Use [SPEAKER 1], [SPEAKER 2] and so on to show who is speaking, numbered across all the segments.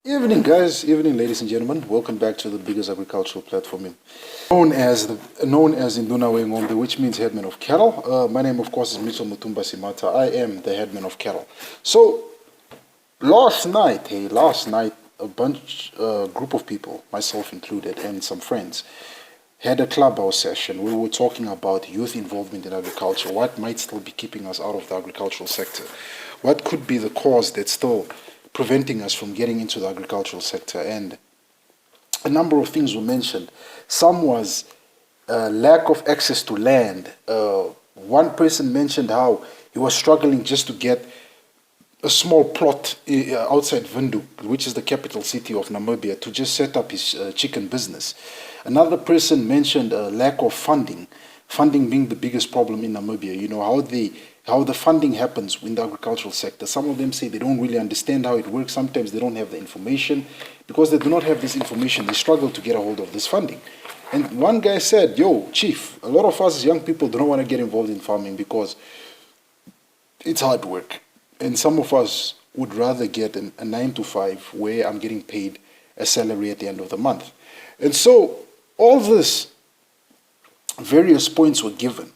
[SPEAKER 1] Evening, guys. Evening, ladies and gentlemen. Welcome back to the biggest agricultural platform known as Induna Ngombe, which means headman of cattle. My name, of course, is Mr Mutumba Simata. I am the headman of cattle. So last night, a group of people, myself included, and some friends, had a clubhouse session. We were talking about youth involvement in agriculture. What might still be keeping us out of the agricultural sector? What could be the cause that's still preventing us from getting into the agricultural sector? And a number of things were mentioned. Some was lack of access to land. One person mentioned how he was struggling just to get a small plot outside Windhoek, which is the capital city of Namibia, to just set up his chicken business. Another person mentioned a lack of funding being the biggest problem in Namibia. You know, how the funding happens in the agricultural sector. Some of them say they don't really understand how it works. Sometimes they don't have the information. Because they do not have this information, they struggle to get a hold of this funding. And one guy said, yo, chief, a lot of us young people don't want to get involved in farming because it's hard work. And some of us would rather get a 9 to 5 where I'm getting paid a salary at the end of the month. And so all this various points were given.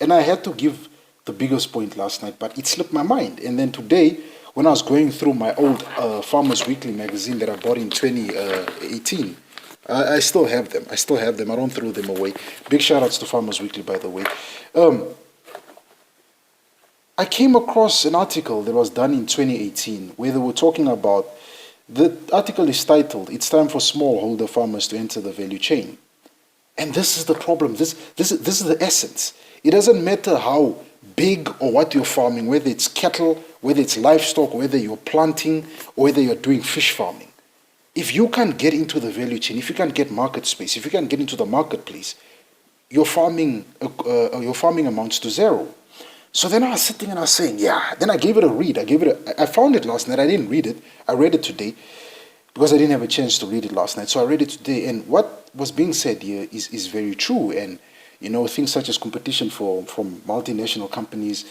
[SPEAKER 1] And I had to give the biggest point last night, but it slipped my mind. And then today, when I was going through my old Farmers Weekly magazine that I bought in 2018, I still have them. I don't throw them away. Big shout outs to Farmers Weekly, by the way. I came across an article that was done in 2018 where they were talking about, the article is titled, "It's time for smallholder farmers to enter the value chain." And this is the problem. This is the essence. It doesn't matter how big or what you're farming, whether it's cattle, whether it's livestock, whether you're planting, or whether you're doing fish farming. If you can't get into the value chain, if you can't get market space, if you can't get into the marketplace, your farming amounts to zero. So then I was sitting and I was saying, yeah. Then I gave it a read. I found it last night. I didn't read it. I read it today because I didn't have a chance to read it last night. So I read it today. And what was being said here is very true. And, you know, things such as competition from multinational companies,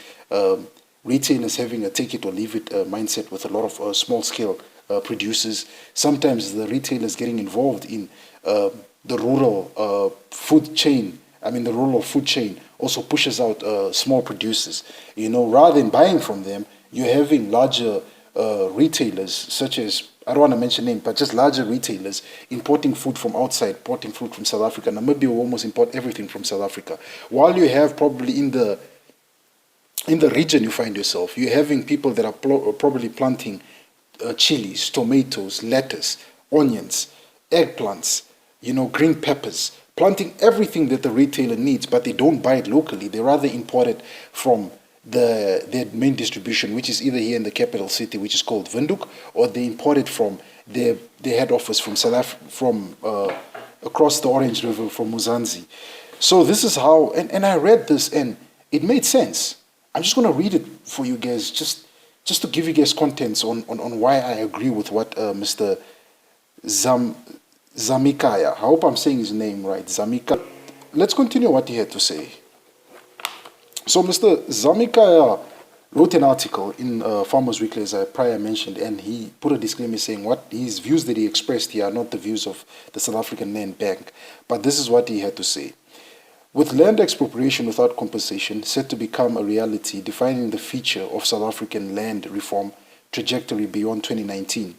[SPEAKER 1] retailers having a take it or leave it mindset with a lot of small scale producers. Sometimes the retailers getting involved in the rural food chain. The rural food chain also pushes out small producers. You know, rather than buying from them, you're having larger retailers, such as, I don't want to mention names, but just larger retailers importing food from outside, importing food from South Africa. Namibia will almost import everything from South Africa. While you have probably in the region you find yourself, you're having people that are probably planting chilies, tomatoes, lettuce, onions, eggplants, you know, green peppers, planting everything that the retailer needs, but they don't buy it locally. They rather import it from their main distribution, which is either here in the capital city, which is called Windhoek, or they import it from their head office from across the Orange River, from Muzanzi. So this is how, and I read this and it made sense. I'm just going to read it for you guys, just to give you guys contents on why I agree with what Mr. Zamikhaya, I hope I'm saying his name right, Zamikhaya. Let's continue what he had to say. So Mr. Zamikhaya wrote an article in Farmers Weekly, as I prior mentioned, and he put a disclaimer saying what his views that he expressed here are not the views of the South African Land Bank, but this is what he had to say. With land expropriation without compensation set to become a reality, defining the feature of South African land reform trajectory beyond 2019,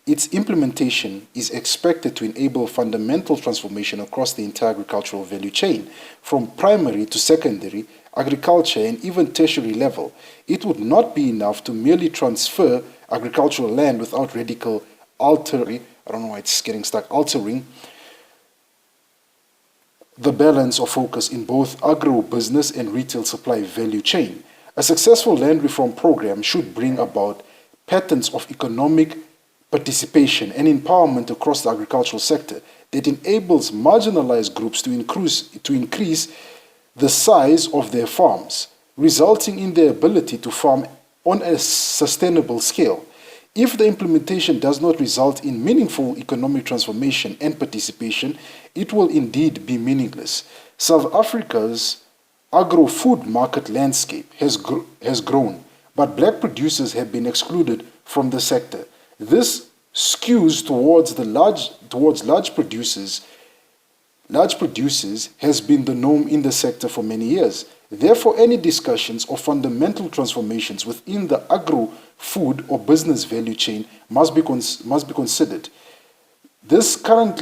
[SPEAKER 1] its implementation is expected to enable fundamental transformation across the entire agricultural value chain, from primary to secondary, agriculture, and even tertiary level. It would not be enough to merely transfer agricultural land without radical altering the balance of focus in both agro-business and retail supply value chain. A successful land reform program should bring about patterns of economic participation and empowerment across the agricultural sector that enables marginalized groups to increase the size of their farms, resulting in their ability to farm on a sustainable scale. If the implementation does not result in meaningful economic transformation and participation, it will indeed be meaningless. South Africa's agro-food market landscape has grown, but black producers have been excluded from the sector. This skews towards large producers has been the norm in the sector for many years. Therefore, any discussions of fundamental transformations within the agro-food or business value chain must be considered. This current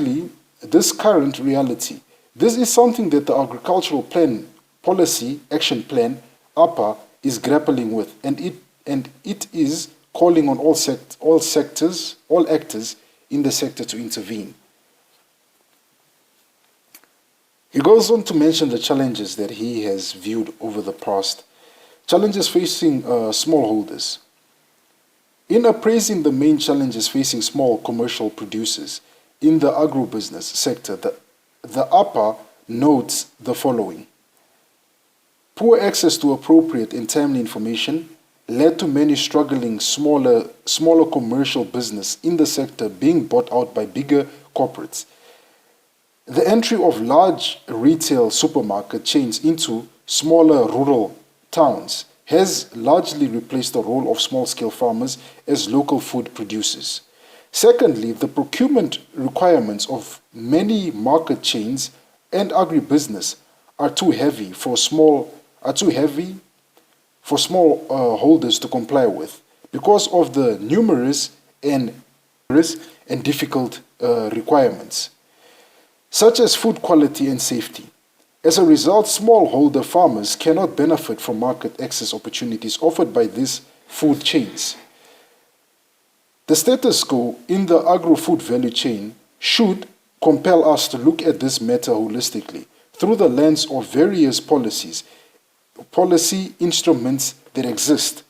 [SPEAKER 1] reality, this is something that the Agricultural Plan Policy Action Plan (APA) is grappling with, and it is calling on all actors in the sector to intervene. He goes on to mention the challenges that he has viewed over the past, challenges facing smallholders. In appraising the main challenges facing small commercial producers in the agribusiness sector, the APA notes the following. Poor access to appropriate and timely information led to many struggling smaller commercial business in the sector being bought out by bigger corporates. The entry of large retail supermarket chains into smaller rural towns has largely replaced the role of small-scale farmers as local food producers. Secondly, the procurement requirements of many market chains and agribusiness are too heavy for small holders to comply with because of the numerous and difficult requirements, such as food quality and safety. As a result, smallholder farmers cannot benefit from market access opportunities offered by these food chains. The status quo in the agro-food value chain should compel us to look at this matter holistically through the lens of various policy instruments that exist.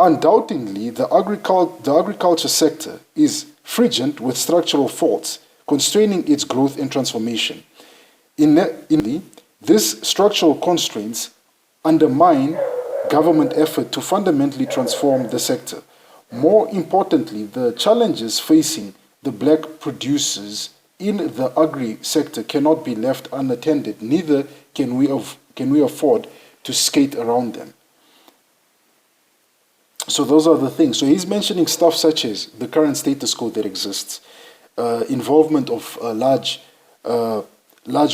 [SPEAKER 1] Undoubtedly, the agriculture sector is frigid with structural faults constraining its growth and transformation. These structural constraints undermine government effort to fundamentally transform the sector. More importantly, the challenges facing the black producers in the agri sector cannot be left unattended, neither can we afford to skate around them. So those are the things. So he's mentioning stuff such as the current status quo that exists, involvement of large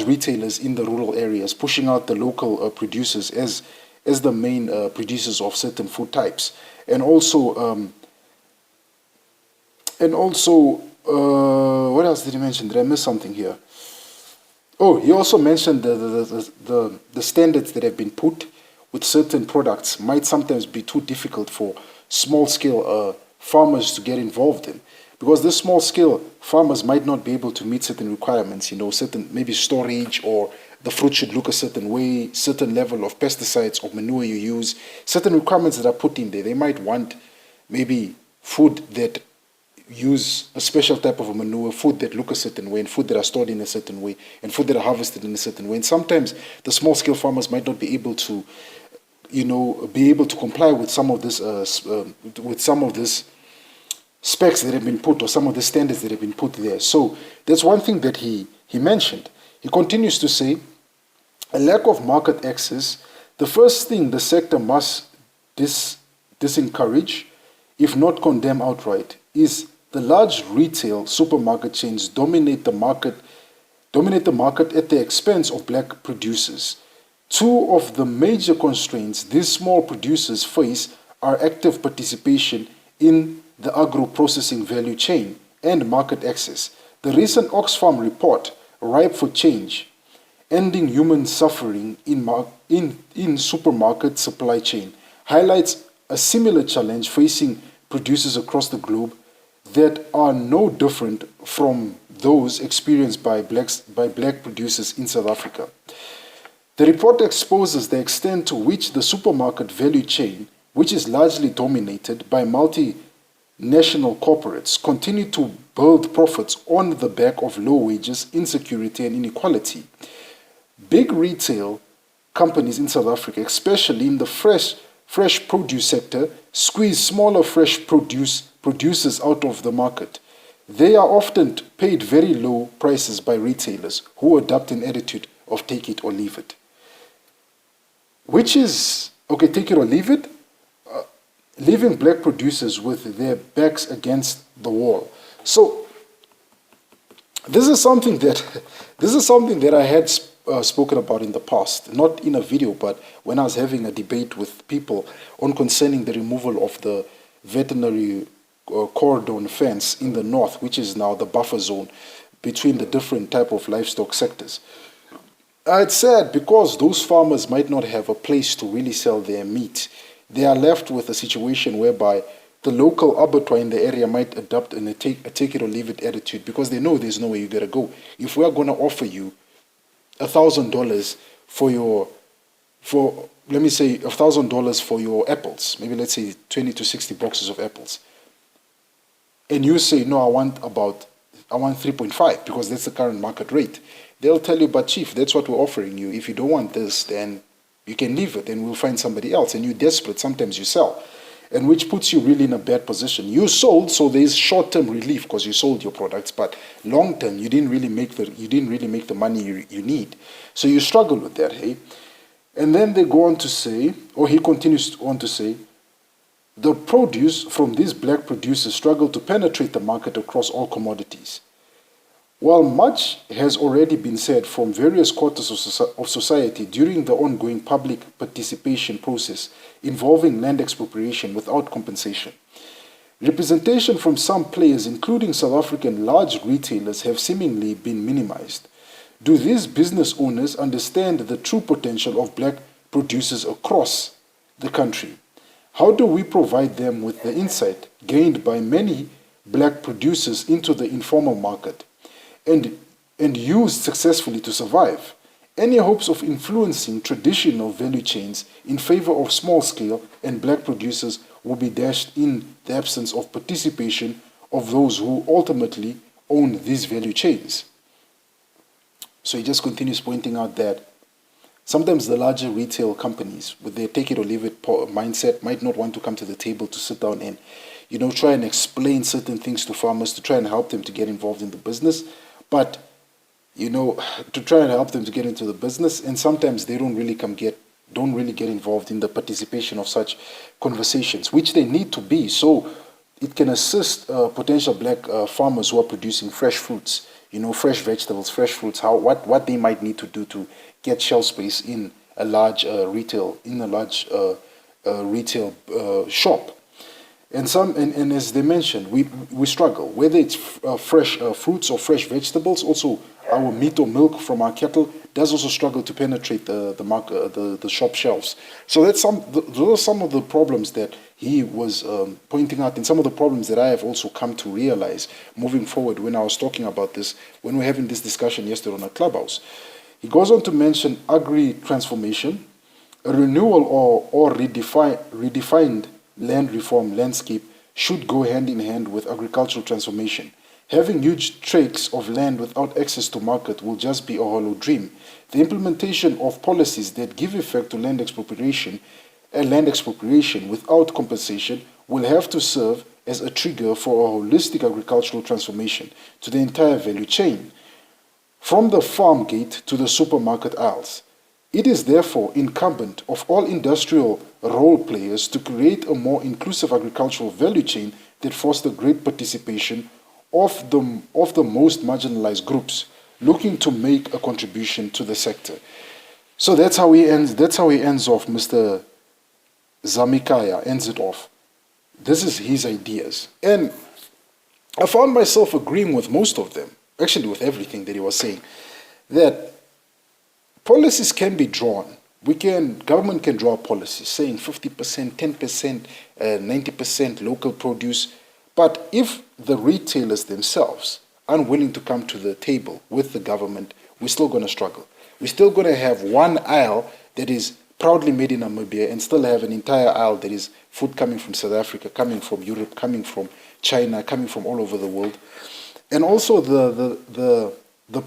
[SPEAKER 1] retailers in the rural areas, pushing out the local producers as the main producers of certain food types, and also what else did he mention? Did I miss something here? Oh, he also mentioned the standards that have been put with certain products might sometimes be too difficult for small-scale farmers to get involved in. Because the small-scale farmers might not be able to meet certain requirements, certain maybe storage, or the fruit should look a certain way, certain level of pesticides or manure you use, certain requirements that are put in there. They might want maybe food that use a special type of a manure, food that look a certain way, and food that are stored in a certain way, and food that are harvested in a certain way. And sometimes the small-scale farmers might not be able to, comply with some of this, specs that have been put, or some of the standards that have been put there. So that's one thing that he mentioned. He continues to say, a lack of market access, the first thing the sector must disencourage, if not condemn outright, is the large retail supermarket chains dominate the market at the expense of black producers. Two of the major constraints these small producers face are active participation in the agro-processing value chain and market access. The recent Oxfam report, Ripe for Change, Ending Human Suffering in Supermarket Supply Chain, highlights a similar challenge facing producers across the globe that are no different from those experienced by black producers in South Africa. The report exposes the extent to which the supermarket value chain, which is largely dominated by multinational corporates, continue to build profits on the back of low wages, insecurity, and inequality. Big retail companies in South Africa, especially in the fresh produce sector, squeeze smaller fresh producers out of the market. They are often paid very low prices by retailers who adopt an attitude of take it or leave it. Which is, okay, take it or leave it. leaving black producers with their backs against the wall. So this is something that I had spoken about in the past, not in a video, but when I was having a debate with people on concerning the removal of the veterinary cordon fence in the north, which is now the buffer zone between the different type of livestock sectors. I had said because those farmers might not have a place to really sell their meat, they are left with a situation whereby the local abattoir in the area might adopt a take it or leave it attitude because they know there's nowhere you gotta go. If we are gonna offer you $1,000 for let me say $1,000 for your apples, maybe let's say 20 to 60 boxes of apples, and you say no, I want 3.5 because that's the current market rate. They'll tell you, but chief, that's what we're offering you. If you don't want this, then you can leave it and we'll find somebody else. And you're desperate, sometimes you sell. And which puts you really in a bad position. You sold, so there's short-term relief because you sold your products, but long-term you didn't really make the money you need. So you struggle with that, hey? And then they go on to say, or he continues on to say, the produce from these black producers struggle to penetrate the market across all commodities. While much has already been said from various quarters of society during the ongoing public participation process involving land expropriation without compensation, representation from some players, including South African large retailers, have seemingly been minimized. Do these business owners understand the true potential of black producers across the country? How do we provide them with the insight gained by many black producers into the informal market and used successfully to survive? Any hopes of influencing traditional value chains in favor of small-scale and black producers will be dashed in the absence of participation of those who ultimately own these value chains. So he just continues pointing out that sometimes the larger retail companies, with their take it or leave it mindset, might not want to come to the table to sit down and, try and explain certain things to farmers to try and help them to get involved in the business. But, to try and help them to get into the business, and sometimes they don't really get involved in the participation of such conversations, which they need to be, so it can assist potential black farmers who are producing fresh fruits, fresh vegetables, fresh fruits, what they might need to do to get shelf space in a large retail shop. And as they mentioned, we struggle whether it's fresh fruits or fresh vegetables. Also, our meat or milk from our cattle does also struggle to penetrate the market, the shop shelves. So those are some of the problems that he was pointing out, and some of the problems that I have also come to realize moving forward when I was talking about this, when we were having this discussion yesterday on a clubhouse. He goes on to mention agri-transformation, a renewal or redefined land reform landscape should go hand in hand with agricultural transformation. Having huge tracts of land without access to market will just be a hollow dream. The implementation of policies that give effect to land expropriation without compensation will have to serve as a trigger for a holistic agricultural transformation to the entire value chain, from the farm gate to the supermarket aisles. It is therefore incumbent of all industrial role players to create a more inclusive agricultural value chain that fosters great participation of the most marginalized groups looking to make a contribution to the sector. So that's how he ends off. Mr. Zamikhaya ends it off. This is his ideas. And I found myself agreeing with most of them, actually with everything that he was saying, that policies can be drawn. Government can draw policies saying 50%, 10%, 90% local produce. But if the retailers themselves aren't willing to come to the table with the government, we're still going to struggle. We're still going to have one aisle that is proudly made in Namibia and still have an entire aisle that is food coming from South Africa, coming from Europe, coming from China, coming from all over the world. And also the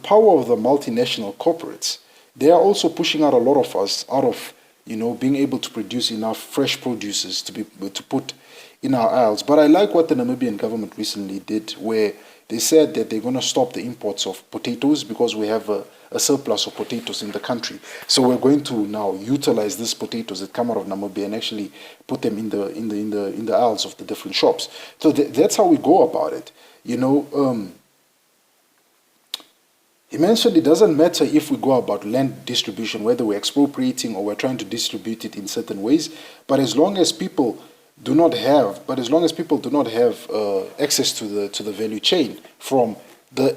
[SPEAKER 1] power of the multinational corporates. They are also pushing out a lot of us out of, being able to produce enough fresh produces to put in our aisles. But I like what the Namibian government recently did, where they said that they're going to stop the imports of potatoes because we have a a surplus of potatoes in the country. So we're going to now utilize these potatoes that come out of Namibia and actually put them in the aisles of the different shops. So that's how we go about it. You know, he mentioned it doesn't matter if we go about land distribution, whether we're expropriating or we're trying to distribute it in certain ways, but as long as people do not have, access to the value chain from the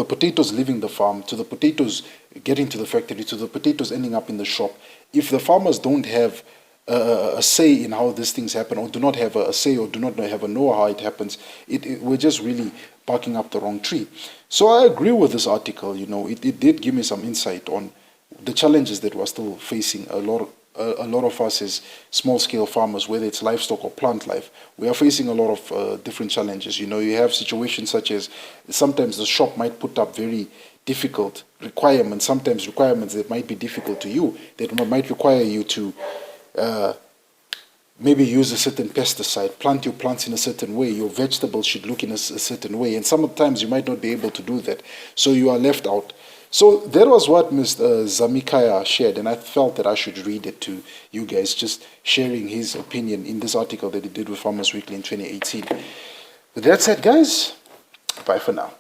[SPEAKER 1] potatoes leaving the farm to the potatoes getting to the factory to the potatoes ending up in the shop, if the farmers don't have a say in how these things happen, or do not have a say, or do not have a know how it happens, we're just really barking up the wrong tree. So I agree with this article. You know, it did give me some insight on the challenges that we're still facing. A lot of us as small-scale farmers, whether it's livestock or plant life, we are facing a lot of different challenges. You know, you have situations such as sometimes the shop might put up very difficult requirements, sometimes requirements that might be difficult to you, that might require you to maybe use a certain pesticide, plant your plants in a certain way, your vegetables should look in a certain way, and sometimes you might not be able to do that, so you are left out. So that was what Mr. Zamikhaya shared, and I felt that I should read it to you guys, just sharing his opinion in this article that he did with Farmers Weekly in 2018. With that said, guys, bye for now.